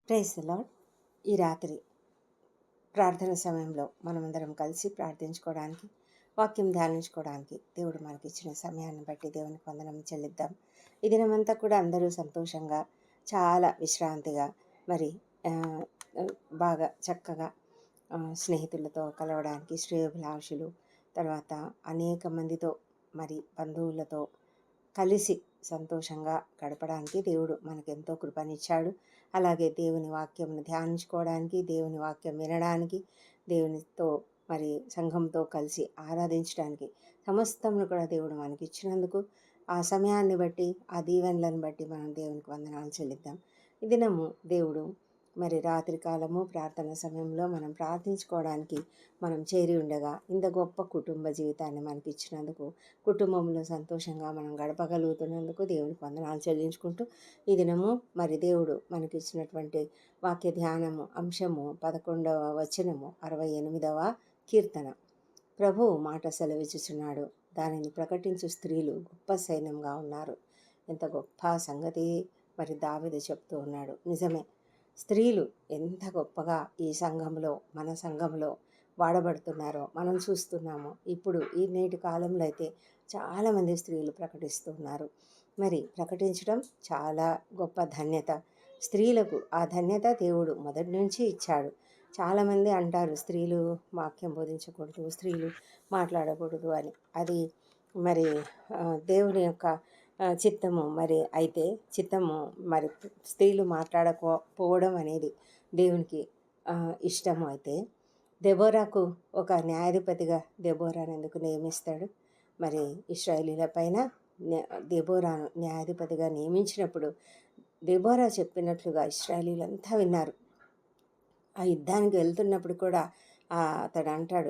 Praise the lord. ఈ రాత్రి ప్రార్థన సమయంలో మనమందరం కలిసి ప్రార్థించుకోవడానికి, వాక్యం ధ్యానించుకోవడానికి దేవుడు మనకిచ్చిన సమయాన్ని బట్టి దేవునికి వందనం చెల్లిద్దాం. ఈ దినమంతా కూడా అందరూ సంతోషంగా, చాలా విశ్రాంతిగా, మరి ఆహ్, బాగా చక్కగా స్నేహితులతో కలవడానికి, శ్రేయోభిలాషులు, తర్వాత అనేక మందితో, మరి బంధువులతో కలిసి సంతోషంగా గడపడానికి దేవుడు మనకెంతో కృపనిచ్చాడు. అలాగే దేవుని వాక్యంను ధ్యానించుకోవడానికి, దేవుని వాక్యం వినడానికి, దేవునితో మరి సంఘంతో కలిసి ఆరాధించడానికి సమస్తమును కూడా దేవుడు మనకిచ్చినందుకు, ఆ సమయాన్ని బట్టి, ఆ దీవెనలను బట్టి మనం దేవునికి వందనాలు చెల్లిద్దాం. ఈ దినము దేవుడు మరి రాత్రి కాలము ప్రార్థన సమయంలో మనం ప్రార్థించుకోవడానికి మనం చేరి ఉండగా ఇంత గొప్ప కుటుంబ జీవితాన్ని మనకిచ్చినందుకు, కుటుంబంలో సంతోషంగా మనం గడపగలుగుతున్నందుకు దేవునికి వందనాలు చెల్లించుకుంటూ, ఈ దినము మరి దేవుడు మనకిచ్చినటువంటి వాక్య ధ్యానము అంశము 11వ వచనము 68వ కీర్తన. ప్రభువు మాట సెలవిచ్చుచున్నాడు, దానిని ప్రకటించు స్త్రీలు గొప్ప సైన్యంగా ఉన్నారు. ఎంత గొప్ప సంగతి మరి దావీదు చెప్తూ ఉన్నాడు. నిజమే, స్త్రీలు ఎంత గొప్పగా ఈ సంఘంలో, మన సంఘంలో వాడబడుతున్నారో మనం చూస్తున్నాము. ఇప్పుడు ఈ నేటి కాలంలో అయితే చాలామంది స్త్రీలు ప్రకటిస్తున్నారు. మరి ప్రకటించడం చాలా గొప్ప ధన్యత. స్త్రీలకు ఆ ధన్యత దేవుడు మొదటి నుంచి ఇచ్చాడు. చాలామంది అంటారు స్త్రీలు వాక్యం బోధించకూడదు, స్త్రీలు మాట్లాడకూడదు అని. అది మరి దేవుని యొక్క చిత్తము. మరి అయితే చిత్తము మరి స్త్రీలు మాట్లాడకపోవడం అనేది దేవునికి ఇష్టము. అయితే దెబోరాకు ఒక న్యాయాధిపతిగా దెబోరాను ఎందుకు నియమిస్తాడు? మరి ఇశ్రాయేలీల పైన దెబోరాను న్యాయాధిపతిగా నియమించినప్పుడు దెబోరా చెప్పినట్లుగా ఇశ్రాయేలీలంతా విన్నారు. ఆ యుద్ధానికి వెళ్తున్నప్పుడు కూడా అతడు అంటాడు,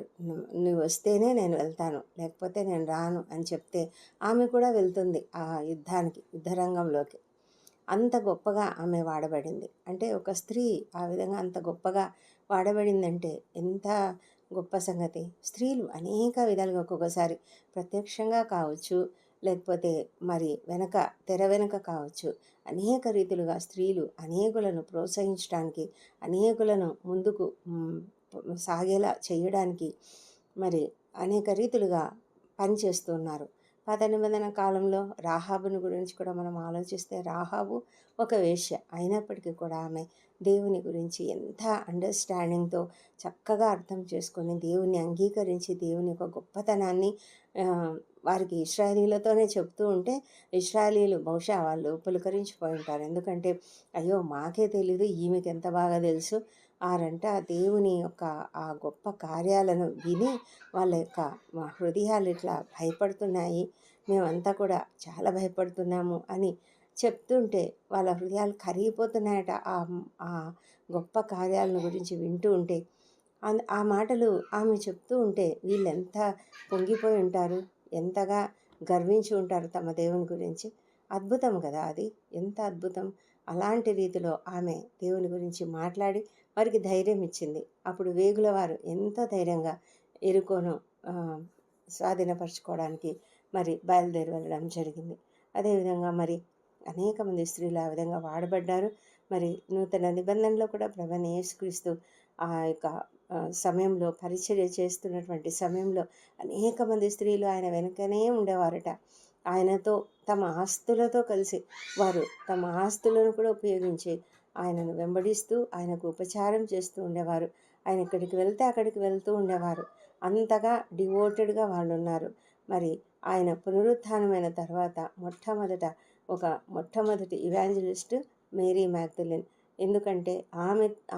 నువ్వు వస్తేనే నేను వెళ్తాను, లేకపోతే నేను రాను అని చెప్తే ఆమె కూడా వెళ్తుంది ఆ యుద్ధానికి, యుద్ధరంగంలోకి. అంత గొప్పగా ఆమె వాడబడింది. అంటే ఒక స్త్రీ ఆ విధంగా అంత గొప్పగా వాడబడిందంటే ఎంత గొప్ప సంగతి. స్త్రీలు అనేక విధాలుగా, ఒక్కొక్కసారి ప్రత్యక్షంగా కావచ్చు, లేకపోతే మరి తెర వెనుక కావచ్చు, అనేక రీతులుగా స్త్రీలు అనేకులను ప్రోత్సహించడానికి, అనేకులను ముందుకు సాగేలా చేయడానికి మరి అనేక రీతులుగా పనిచేస్తున్నారు. పాత నిబంధన కాలంలో రాహాబుని గురించి కూడా మనం ఆలోచిస్తే, రాహాబు ఒక వేశ్య అయినప్పటికీ కూడా ఆమె దేవుని గురించి ఎంత అండర్స్టాండింగ్తో చక్కగా అర్థం చేసుకొని దేవుని అంగీకరించి దేవుని యొక్క గొప్పతనాన్ని వారికి ఇశ్రాయేలీలతోనే చెప్తూ ఉంటే, ఇశ్రాయేలీలు బహుశా వాళ్ళు పులకరించిపోయి ఉంటారు. ఎందుకంటే అయ్యో మాకే తెలీదు, ఈమెకి ఎంత బాగా తెలుసు ఆరంట. దేవుని యొక్క ఆ గొప్ప కార్యాలను విని వాళ్ళ యొక్క హృదయాలు ఇట్లా భయపడుతున్నాయి, మేమంతా కూడా చాలా భయపడుతున్నాము అని చెప్తుంటే వాళ్ళ హృదయాలు కరిగిపోతున్నాయట. ఆ గొప్ప కార్యాలను గురించి వింటూ ఉంటే, ఆ మాటలు ఆమె చెప్తూ ఉంటే వీళ్ళెంత పొంగిపోయి ఉంటారు, ఎంతగా గర్వించి ఉంటారు తమ దేవుని గురించి. అద్భుతం కదా అది, ఎంత అద్భుతం. అలాంటి రీతిలో ఆమె దేవుని గురించి మాట్లాడి వారికి ధైర్యం ఇచ్చింది. అప్పుడు వేగుల వారు ఎంతో ధైర్యంగా ఎరుకోను స్వాధీనపరచుకోవడానికి మరి బయలుదేరి వెళ్ళడం జరిగింది. అదేవిధంగా మరి అనేక మంది స్త్రీలు ఆ విధంగా వాడబడ్డారు. మరి నూతన నిబంధనలో కూడా ప్రభువైన యేసుక్రీస్తు ఆ యొక్క సమయంలో పరిచర్య చేస్తున్నటువంటి సమయంలో అనేక మంది స్త్రీలు ఆయన వెనుకనే ఉండేవారట. ఆయనతో తమ ఆస్తులతో కలిసి వారు తమ ఆస్తులను కూడా ఉపయోగించి ఆయనను వెంబడిస్తూ ఆయనకు ఉపచారం చేస్తూ ఉండేవారు. ఆయన ఎక్కడికి వెళ్తే అక్కడికి వెళ్తూ ఉండేవారు. అంతగా డివోటెడ్గా వాళ్ళు ఉన్నారు. మరి ఆయన పునరుత్థానమైన తర్వాత మొట్టమొదటి ఇవాంజలిస్ట్ మేరీ మ్యాగ్దలిన్. ఎందుకంటే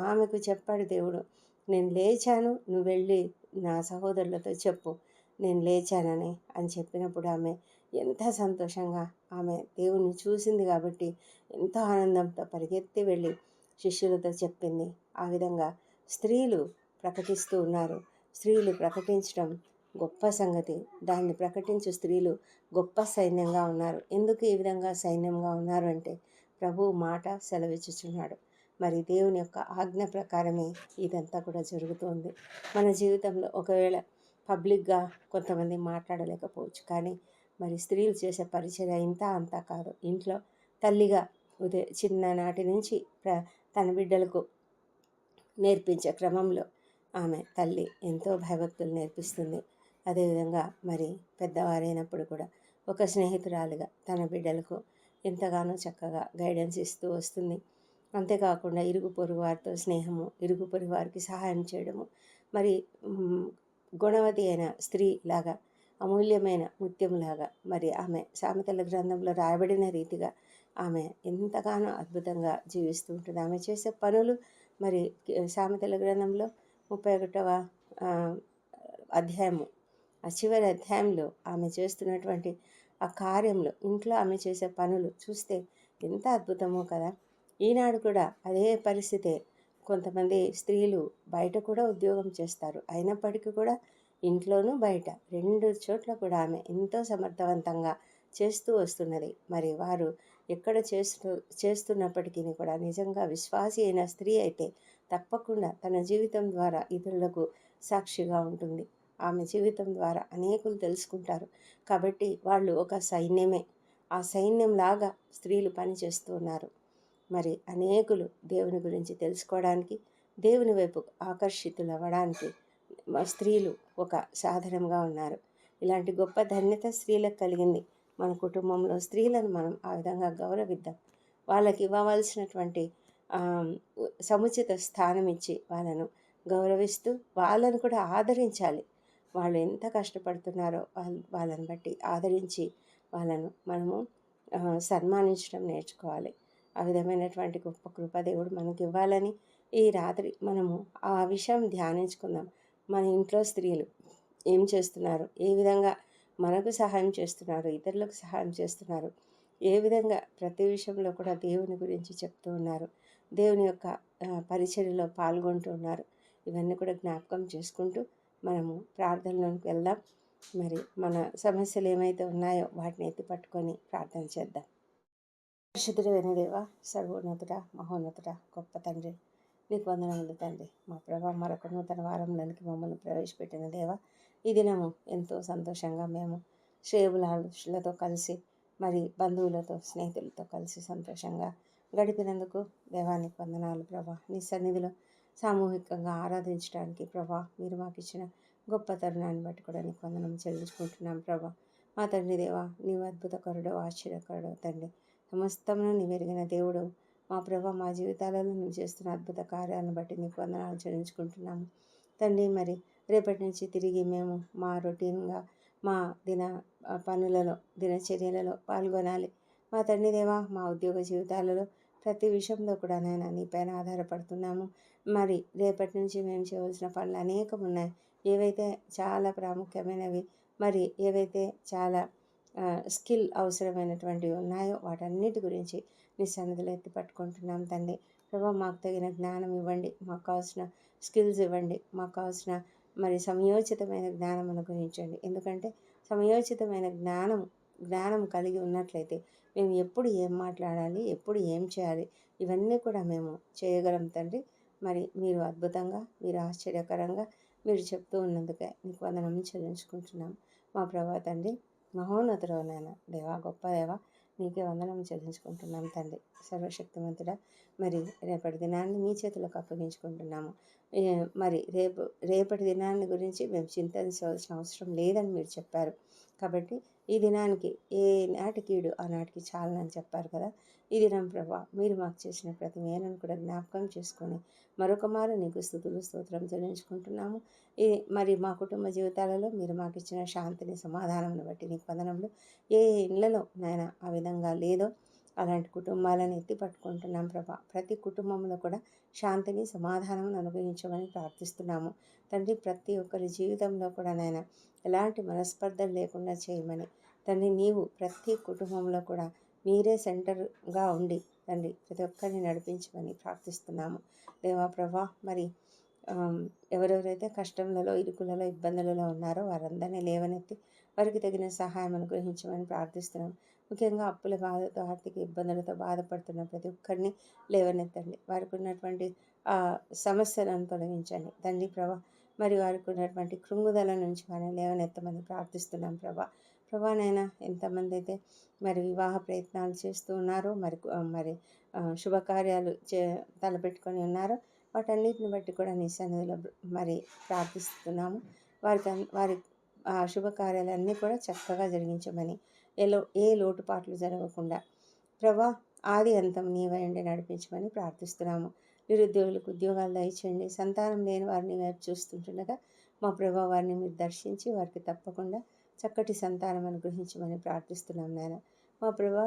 ఆమెకు చెప్పాడు దేవుడు, నేను లేచాను, నువ్వు వెళ్ళి నా సహోదరులతో చెప్పు నేను లేచానని అని చెప్పినప్పుడు ఆమె ఎంత సంతోషంగా ఆమె దేవుణ్ణి చూసింది కాబట్టి ఎంతో ఆనందంతో పరిగెత్తి వెళ్ళి శిష్యులతో చెప్పింది. ఆ విధంగా స్త్రీలు ప్రకటిస్తూ ఉన్నారు. స్త్రీలు ప్రకటించడం గొప్ప సంగతి. దాన్ని ప్రకటించు స్త్రీలు గొప్ప సైన్యంగా ఉన్నారు. ఎందుకు ఈ విధంగా సైన్యంగా ఉన్నారు అంటే, ప్రభువు మాట సెలవిచ్చుచున్నాడు. మరి దేవుని యొక్క ఆజ్ఞ ప్రకారమే ఇదంతా కూడా జరుగుతోంది. మన జీవితంలో ఒకవేళ పబ్లిక్గా కొంతమంది మాట్లాడలేకపోవచ్చు, కానీ మరి స్త్రీలు చేసే పరిచర్య ఇంత అంతా కాదు. ఇంట్లో తల్లిగా చిన్ననాటి నుంచి తన బిడ్డలకు నేర్పించే క్రమంలో ఆమె తల్లి ఎంతో భయభక్తులు నేర్పిస్తుంది. అదేవిధంగా మరి పెద్దవారైనప్పుడు కూడా ఒక స్నేహితురాలిగా తన బిడ్డలకు ఎంతగానో చక్కగా గైడెన్స్ ఇస్తూ వస్తుంది. అంతేకాకుండా ఇరుగు పొరుగు వారితో స్నేహము, ఇరుగు పొరుగు వారికి సహాయం చేయడము, మరి గుణవతి అయిన స్త్రీ లాగా, అమూల్యమైన ముత్యంలాగా మరి ఆమె సామెతల గ్రంథంలో రాయబడిన రీతిగా ఆమె ఎంతగానో అద్భుతంగా జీవిస్తూ ఉంటుంది. ఆమె చేసే పనులు మరి సామెతల గ్రంథంలో 31వ అధ్యాయము, ఆ చివరి అధ్యాయంలో ఆమె చేస్తున్నటువంటి ఆ కార్యంలో, ఇంట్లో ఆమె చేసే పనులు చూస్తే ఎంత అద్భుతమో కదా. ఈనాడు కూడా అదే పరిస్థితే. కొంతమంది స్త్రీలు బయట కూడా ఉద్యోగం చేస్తారు, అయినప్పటికీ కూడా ఇంట్లోనూ బయట 2 చోట్ల కూడా ఆమె ఎంతో సమర్థవంతంగా చేస్తూ వస్తున్నది. మరి వారు ఎక్కడ చేస్తున్నప్పటికీ కూడా నిజంగా విశ్వాసి అయిన స్త్రీ అయితే తప్పకుండా తన జీవితం ద్వారా ఇతరులకు సాక్షిగా ఉంటుంది. ఆమె జీవితం ద్వారా అనేకులు తెలుసుకుంటారు. కాబట్టి వాళ్ళు ఒక సైన్యమే. ఆ సైన్యంలాగా స్త్రీలు పనిచేస్తూ ఉన్నారు. మరి అనేకులు దేవుని గురించి తెలుసుకోవడానికి, దేవుని వైపు ఆకర్షితులవ్వడానికి స్త్రీలు ఒక సాధనంగా ఉన్నారు. ఇలాంటి గొప్ప ధన్యత స్త్రీలకు కలిగింది. మన కుటుంబంలో స్త్రీలను మనం ఆ విధంగా గౌరవిద్దాం. వాళ్ళకి ఇవ్వవలసినటువంటి సముచిత స్థానం ఇచ్చి వాళ్ళను గౌరవిస్తూ వాళ్ళను కూడా ఆదరించాలి. వాళ్ళు ఎంత కష్టపడుతున్నారో వాళ్ళని బట్టి ఆదరించి వాళ్ళను మనము సన్మానించడం నేర్చుకోవాలి. ఆ విధమైనటువంటి గొప్ప కృప దేవుడు మనకి ఇవ్వాలని ఈ రాత్రి మనము ఆ విషయం ధ్యానించుకుందాం. మన ఇంట్లో స్త్రీలు ఏం చేస్తున్నారు, ఏ విధంగా మనకు సహాయం చేస్తున్నారు, ఇతరులకు సహాయం చేస్తున్నారు, ఏ విధంగా ప్రతి విషయంలో కూడా దేవుని గురించి చెప్తూ ఉన్నారు, దేవుని యొక్క పరిచర్యలో పాల్గొంటూ ఉన్నారు. ఇవన్నీ కూడా జ్ఞాపకం చేసుకుంటూ మనము ప్రార్థనలోకి వెళ్దాం. మరి మన సమస్యలు ఏమైతే ఉన్నాయో వాటిని ఎత్తి పట్టుకొని ప్రార్థన చేద్దాం. పరిశుద్ధుడైన దేవ, సర్వోన్నతుడ, మహోన్నతుడ, గొప్ప తండ్రి, నీకు వందనములు తండ్రి. మా ప్రభా, మరొక నూతన వారంలోనికి మమ్మల్ని ప్రవేశపెట్టిన దేవ, ఈ దినము ఎంతో సంతోషంగా మేము శ్రేయబులాలతో కలిసి మరి బంధువులతో స్నేహితులతో కలిసి సంతోషంగా గడిపినందుకు దేవానికి వందనాలు ప్రభా. నీ సన్నిధిలో సామూహికంగా ఆరాధించడానికి ప్రభా మీరు మాకు ఇచ్చిన గొప్ప తరుణాన్ని బట్టి కూడా నీకు వందనం చెల్లించుకుంటున్నాం ప్రభా. మా తండ్రి దేవా, నీవు అద్భుతకరుడు, ఆశ్చర్యకరుడు తండ్రి. సమస్తమును నీ వెరిగిన దేవుడు మా ప్రభా. మా జీవితాలలో నువ్వు చేస్తున్న అద్భుత కార్యాలను బట్టి నీకు వందనాలు చెల్లించుకుంటున్నాము తండ్రి. మరి రేపటి నుంచి తిరిగి మేము మా రొటీన్గా మా పనులలో, దినచర్యలలో పాల్గొనాలి మా తండ్రి దేవా. మా ఉద్యోగ జీవితాలలో ప్రతి విషయంలో కూడా నాయన నీపైన ఆధారపడుతున్నాము. మరి రేపటి నుంచి మేము చేయవలసిన పనులు అనేకం ఉన్నాయి. ఏవైతే చాలా ప్రాముఖ్యమైనవి, మరి ఏవైతే చాలా స్కిల్ అవసరమైనటువంటివి ఉన్నాయో వాటన్నిటి గురించి నీ సన్నిధిలో ఎత్తి పట్టుకుంటున్నాం తండ్రి. ప్రభా, మాకు తగిన జ్ఞానం ఇవ్వండి, మాకు కావాల్సిన స్కిల్స్ ఇవ్వండి, మాకు కావాల్సిన మరి సమయోచితమైన జ్ఞానం అనుగ్రహించండి. ఎందుకంటే సమయోచితమైన జ్ఞానం కలిగి ఉన్నట్లయితే మేము ఎప్పుడు ఏం మాట్లాడాలి, ఎప్పుడు ఏం చేయాలి, ఇవన్నీ కూడా మేము చేయగలం తండ్రి. మరి మీరు అద్భుతంగా, మీరు ఆశ్చర్యకరంగా మీరు చెప్తూ ఉన్నందుకే నీకు వందనం చెల్లించుకుంటున్నాం మా ప్రభా తండ్రి. మహోన్నతుడైన దేవా, గొప్ప దేవా, నీకే వందనం చెల్లించుకుంటున్నాం తండ్రి. సర్వశక్తిమంతుడా, మరి రేపటి దినాన్ని మీ చేతులకు అప్పగించుకుంటున్నాము. మరి రేపటి దినాన్ని గురించి మేము చింతించవలసిన అవసరం లేదని మీరు చెప్పారు. కాబట్టి ఈ దినానికి ఏ నాటి కీడు ఆనాటికి చాలని చెప్పారు కదా. ఈ దినం ప్రభా మీరు మాకు చేసిన ప్రతి మేలను కూడా జ్ఞాపకం చేసుకొని మరొక మారు నీకు స్తుతులు స్తోత్రం చెల్లించుకుంటున్నాము. మరి మా కుటుంబ జీవితాలలో మీరు మాకు ఇచ్చిన శాంతిని, సమాధానం బట్టి నీకు వందనములు. ఏ ఇళ్లలో నాయన ఆ విధంగా లేదో అలాంటి కుటుంబాలను ఎత్తి పట్టుకుంటున్నాం ప్రభా. ప్రతి కుటుంబంలో కూడా శాంతిని, సమాధానం అనుగ్రహించమని ప్రార్థిస్తున్నాము తండ్రి. ప్రతి ఒక్కరి జీవితంలో కూడా నాయన ఎలాంటి మనస్పర్ధలు లేకుండా చేయమని తండ్రి, నీవు ప్రతి కుటుంబంలో కూడా మీరే సెంటర్గా ఉండి తండ్రి ప్రతి ఒక్కరిని నడిపించమని ప్రార్థిస్తున్నాము దేవా ప్రభా. మరి ఎవరెవరైతే కష్టంలలో, ఇరుకులలో, ఇబ్బందులలో ఉన్నారో వారందరినీ లేవనెత్తి వారికి తగిన సహాయం అనుగ్రహించమని ప్రార్థిస్తున్నాం. ముఖ్యంగా అప్పుల బాధతో, ఆర్థిక ఇబ్బందులతో బాధపడుతున్న ప్రతి ఒక్కరిని లేవనెత్తండి. వారికి ఉన్నటువంటి సమస్యలను తొలగించండి తండ్రి ప్రభా. మరి వారికి ఉన్నటువంటి కృంగుదల నుంచి వారిని లేవనెత్తమని ప్రార్థిస్తున్నాం ప్రభా. ప్రభానైనా ఎంతమంది అయితే మరి వివాహ ప్రయత్నాలు చేస్తూ ఉన్నారో, మరి శుభకార్యాలు తలపెట్టుకొని ఉన్నారో, వాటన్నిటిని బట్టి కూడా నీ సన్నిధిలో మరి ప్రార్థిస్తున్నాము. వారి ఆ శుభకార్యాలన్నీ కూడా చక్కగా జరిగించమని, ఏ లోటుపాట్లు జరగకుండా ప్రభా ఆది అంతం నీవై ఉండి నడిపించమని ప్రార్థిస్తున్నాము. నిరుద్యోగులకు ఉద్యోగాలు దయచేయండి. సంతానం లేని వారిని వైపు చూస్తుండగా మా ప్రభా వారిని మీరు దర్శించి వారికి తప్పకుండా చక్కటి సంతానం అనుగ్రహించమని ప్రార్థిస్తున్నాం నాయన. మా ప్రభా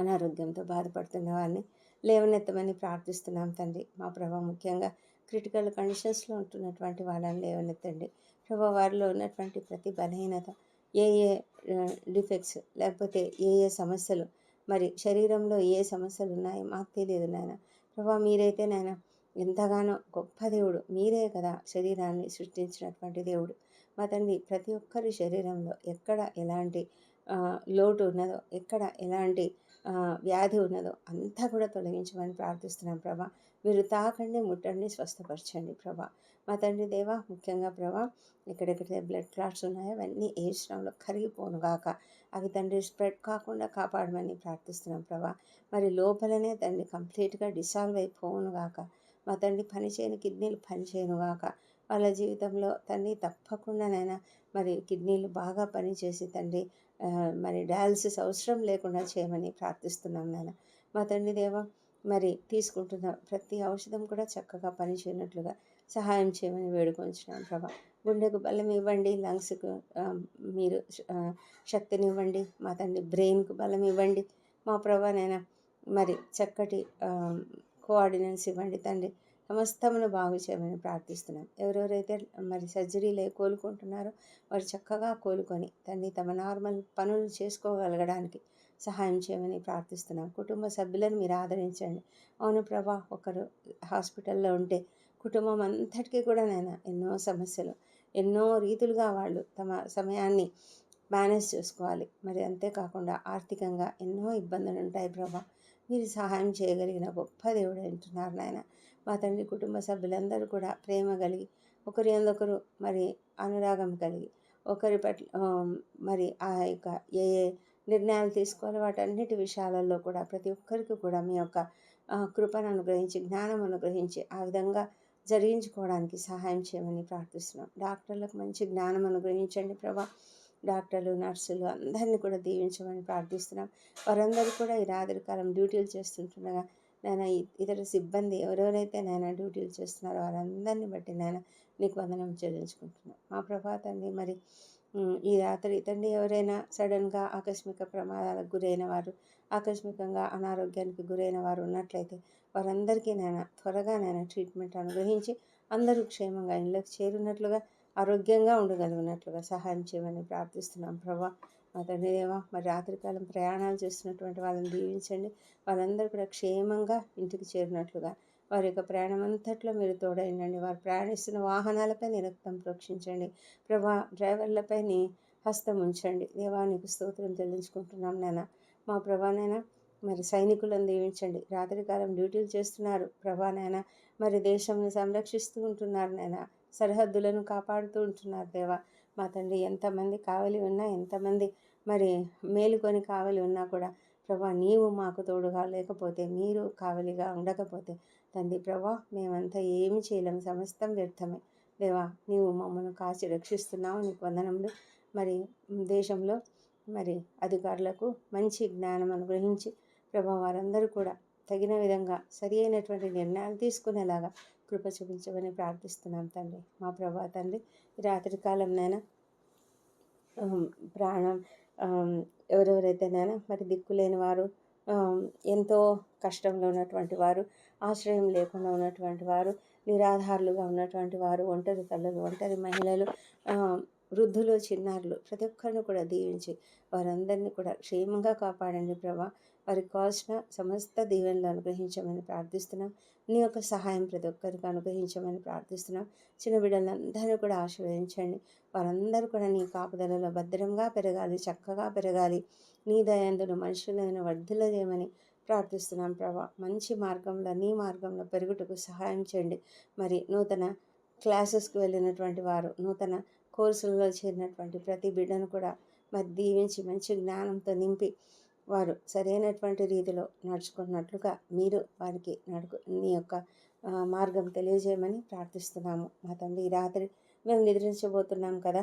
అనారోగ్యంతో బాధపడుతున్న వారిని లేవనెత్తమని ప్రార్థిస్తున్నాం తండ్రి. మా ప్రభా ముఖ్యంగా క్రిటికల్ కండిషన్స్లో ఉంటున్నటువంటి వాళ్ళని లేవనెత్తండి ప్రభా. వారిలో ఉన్నటువంటి ప్రతి బలహీనత, ఏ డిఫెక్ట్స్ లేకపోతే ఏ సమస్యలు, మరి శరీరంలో ఏ సమస్యలు ఉన్నాయో మాకు తెలియదు నాయన. ప్రభా మీరైతే నాయన ఎంతగానో గొప్ప దేవుడు, మీరే కదా శరీరాన్ని సృష్టించినటువంటి దేవుడు. మా తండ్రి ప్రతి ఒక్కరి శరీరంలో ఎక్కడ ఎలాంటి లోటు ఉన్నదో, ఎక్కడ ఎలాంటి వ్యాధి ఉన్నదో అంతా కూడా తొలగించమని ప్రార్థిస్తున్నాం ప్రభా. మీరు తాకండి, ముట్టండి, స్వస్థపరచండి ప్రభా. మా తండ్రి దేవా ముఖ్యంగా ప్రభా ఎక్కడెక్కడైతే బ్లడ్ క్లాట్స్ ఉన్నాయో అవన్నీ ఏ శ్రమంలో కరిగిపోనుగాక. అవి తండ్రి స్ప్రెడ్ కాకుండా కాపాడమని ప్రార్థిస్తున్నాం ప్రభా. మరి లోపలనే తండ్రి కంప్లీట్గా డిసాల్వ్ అయిపోనుగాక. మా తండ్రి పనిచేయని కిడ్నీలు పనిచేయనుగాక. వాళ్ళ జీవితంలో తండ్రి తప్పకుండానైనా మరి కిడ్నీలు బాగా పనిచేసి తండ్రి మరి డయాలసిస్ అవసరం లేకుండా చేయమని ప్రార్థిస్తున్నాం నాన్న. మా తండ్రి దేవ మరి తీసుకుంటున్న ప్రతి ఔషధం కూడా చక్కగా పనిచేయనట్లుగా సహాయం చేయమని వేడుకొంచున్నాం ప్రభా. గుండెకు బలం ఇవ్వండి, లంగ్స్కు మీరు శక్తినివ్వండి. మా తండ్రి బ్రెయిన్కు బలం ఇవ్వండి. మా ప్రభానైనా మరి చక్కటి కోఆర్డినెన్స్ ఇవ్వండి తండ్రి. సమస్తమును బాగు చేయమని ప్రార్థిస్తున్నాం. ఎవరెవరైతే మరి సర్జరీలే కోలుకుంటున్నారో వారు చక్కగా కోలుకొని తండ్రి తమ నార్మల్ పనులు చేసుకోగలగడానికి సహాయం చేయమని ప్రార్థిస్తున్నాం. కుటుంబ సభ్యులను మీరు ఆదరించండి. అవును ప్రభా, ఒకరు హాస్పిటల్లో ఉంటే కుటుంబం అంతటికీ కూడా నేను ఎన్నో సమస్యలు, ఎన్నో రీతులుగా వాళ్ళు తమ సమయాన్ని మేనేజ్ చేసుకోవాలి. మరి అంతేకాకుండా ఆర్థికంగా ఎన్నో ఇబ్బందులు ఉంటాయి ప్రభా. మీరు సహాయం చేయగలిగిన గొప్ప దేవుడు అంటున్నారు నాయన. మా తండ్రి కుటుంబ సభ్యులందరూ కూడా ప్రేమ కలిగి ఒకరి అందొకరు మరి అనురాగం కలిగి ఒకరి పట్ల మరి ఆ యొక్క ఏ నిర్ణయాలు తీసుకోవాలి వాటన్నిటి విషయాలలో కూడా ప్రతి ఒక్కరికి కూడా మీ యొక్క కృపను అనుగ్రహించి, జ్ఞానం అనుగ్రహించి ఆ విధంగా జరిగించుకోవడానికి సహాయం చేయమని ప్రార్థిస్తున్నాం. డాక్టర్లకు మంచి జ్ఞానం అనుగ్రహించండి ప్రభా. డాక్టర్లు, నర్సులు అందరినీ కూడా దీవించమని ప్రార్థిస్తున్నాం. వారందరూ కూడా ఈ రాత్రి కాలం డ్యూటీలు చేస్తుండగా నేను ఇతర సిబ్బంది ఎవరెవరైతే నేను డ్యూటీలు చేస్తున్నారో వారందరినీ బట్టి నేను నీకు వందనం చెల్లించుకుంటున్నాను. మా ప్రభా తండ్రి మరి ఈ రాత్రి తండ్రి ఎవరైనా సడన్గా ఆకస్మిక ప్రమాదాలకు గురైన వారు, ఆకస్మికంగా అనారోగ్యానికి గురైన వారు ఉన్నట్లయితే వారందరికీ నేను త్వరగా ట్రీట్మెంట్ అనుగ్రహించి అందరూ క్షేమంగా ఇళ్ళకి చేరున్నట్లుగా, ఆరోగ్యంగా ఉండగలిగినట్లుగా సహాయం చేయమని ప్రార్థిస్తున్నాం ప్రభా. మా తండ్రి దేవా మరి రాత్రికాలం ప్రయాణాలు చేస్తున్నటువంటి వాళ్ళని దీవించండి. వాళ్ళందరూ కూడా క్షేమంగా ఇంటికి చేరినట్లుగా వారి యొక్క ప్రయాణం అంతట్లో మీరు తోడైండండి. వారు ప్రయాణిస్తున్న వాహనాలపై నీ రక్తం ప్రోక్షించండి ప్రభా. డ్రైవర్లపై నీ హస్తం ఉంచండి దేవా. నీకు స్తోత్రం చెల్లించుకుంటున్నాం నాన్న. మా ప్రభానైనా మరి సైనికులను దీవించండి. రాత్రికాలం డ్యూటీలు చేస్తున్నారు ప్రభానైనా. మరి దేశంను సంరక్షిస్తూ ఉంటున్నారు నాయన. సరిహద్దులను కాపాడుతూ ఉంటున్నారు దేవా. మా తండ్రి ఎంతమంది కావలి ఉన్నా, ఎంతమంది మరి మేలుకొని కావలి ఉన్నా కూడా ప్రభా నీవు మాకు తోడుగా లేకపోతే, మీరు కావలిగా ఉండకపోతే తండ్రి ప్రభా మేమంతా ఏమి చేయలేము, సమస్తం వ్యర్థమే దేవా. నీవు మమ్మల్ని కాచి రక్షిస్తున్నావు, నీకు వందనములు. మరి దేశంలో మరి అధికారులకు మంచి జ్ఞానం అనుగ్రహించి ప్రభా వారందరూ కూడా తగిన విధంగా సరి అయినటువంటి నిర్ణయాలు తీసుకునేలాగా కృప చూపించమని ప్రార్థిస్తున్నాం తండ్రి. మా ప్రభా తండ్రి రాత్రికాలంనైనా ప్రాణం ఎవరెవరైతే మరి దిక్కులేని వారు, ఎంతో కష్టంలో ఉన్నటువంటి వారు, ఆశ్రయం లేకుండా ఉన్నటువంటి వారు, నిరాధారులుగా ఉన్నటువంటి వారు, ఒంటరి తల్లులు, ఒంటరి మహిళలు, వృద్ధులు, చిన్నారులు ప్రతి ఒక్కరిని కూడా దీవించి వారందరినీ కూడా క్షేమంగా కాపాడండి ప్రభా. వారికి కావాల్సిన సమస్త దీవెనలు అనుగ్రహించమని ప్రార్థిస్తున్నాం. నీ యొక్క సహాయం ప్రతి ఒక్కరికి అనుగ్రహించమని ప్రార్థిస్తున్నాం. చిన్న బిడ్డలందరినీ కూడా ఆశీర్వదించండి. వారందరూ కూడా నీ కాపుదలలో భద్రంగా పెరగాలి, చక్కగా పెరగాలి. నీ దయందును మనుషులను వర్ధిల్ల చేయమని ప్రార్థిస్తున్నాం ప్రభా. మంచి మార్గంలో నీ మార్గంలో పెరుగుటకు సహాయం చేయండి. మరి నూతన క్లాసెస్కి వెళ్ళినటువంటి వారు, నూతన కోర్సులలో చేరినటువంటి ప్రతి బిడ్డను కూడా మరి దీవించి మంచి జ్ఞానంతో నింపి వారు సరైనటువంటి రీతిలో నడుచుకున్నట్లుగా మీరు వారికి నీ యొక్క మార్గం తెలియజేయమని ప్రార్థిస్తున్నాము. మా తండ్రి, ఈ రాత్రి మేము నిద్రించబోతున్నాం కదా,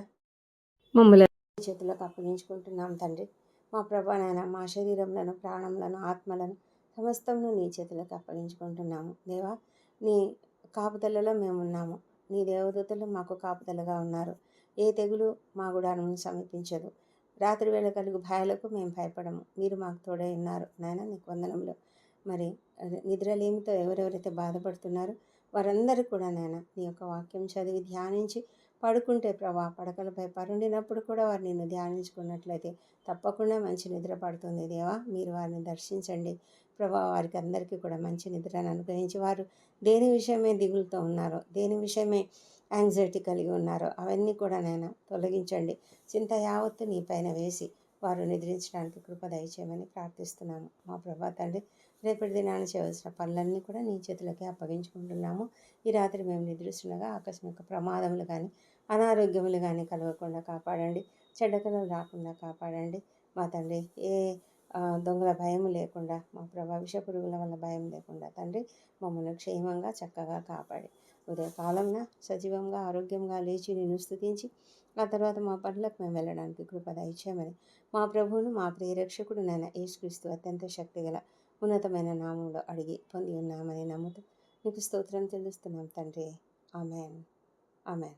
మమ్మల్ని మీ చేతులకు అప్పగించుకుంటున్నాం తండ్రి. మా ప్రభా నాయన, మా శరీరంలను, ప్రాణంలను, ఆత్మలను సమస్తమును నీ చేతులకు అప్పగించుకుంటున్నాము. దేవా, నీ కాపుదలలో మేమున్నాము. నీ దేవదూతలు మాకు కాపుదలగా ఉన్నారు. ఏ తెగులు మా గుడారమును సమీపించదు. రాత్రి వేళ కలుగు భయాలకు మేము భయపడము. మీరు మాకు తోడై ఉన్నారు నాయన. నీకు వందనములు. మరి నిద్రలేమితో ఎవరెవరైతే బాధపడుతున్నారో వారందరూ కూడా నాయన నీ యొక్క వాక్యం చదివి ధ్యానించి పడుకుంటే ప్రభా, పడకలపై పరుండినప్పుడు కూడా వారు నిన్ను ధ్యానించుకున్నట్లయితే తప్పకుండా మంచి నిద్ర పడుతుంది. దేవా, మీరు వారిని దర్శించండి ప్రభా. వారికి అందరికీ కూడా మంచి నిద్రను అనుగ్రహించి, వారు దేని విషయమే దిగులుతో ఉన్నారో, దేని విషయమే యాంగ్జైటీ కలిగి ఉన్నారో అవన్నీ కూడా నేను తొలగించండి. చింత యావత్తు నీ పైన వేసి వారు నిద్రించడానికి కృప దయచేయమని ప్రార్థిస్తున్నాము. మా ప్రభా తండ్రి, రేపటి దినాన్ని చేయవలసిన పనులన్నీ కూడా నీ చేతులకే అప్పగించుకుంటున్నాము. ఈ రాత్రి మేము నిద్రిస్తుండగా ఆకస్మిక ప్రమాదములు కానీ, అనారోగ్యములు కానీ కలగకుండా కాపాడండి. చెడ్డకలలు రాకుండా కాపాడండి. మా తండ్రి, ఏ దొంగల భయం లేకుండా, మా ప్రభా విష పురుగుల వల్ల భయం లేకుండా తండ్రి మమ్మల్ని క్షేమంగా చక్కగా కాపాడి ఉదయకాలంన సజీవంగా ఆరోగ్యంగా లేచి నిన్ను స్తుతించి ఆ తర్వాత మా పనులకు మేము వెళ్ళడానికి కృప దయచేయమని మా ప్రభువును, మా ప్రియరక్షకుడు నాయన యేసుక్రీస్తు అత్యంత శక్తిగల ఉన్నతమైన నామంలో అడిగి పొంది ఉన్నామని నమ్ముతూ నీకు స్తోత్రం చెల్లిస్తున్నాం తండ్రి. ఆమెన్. ఆమెన్.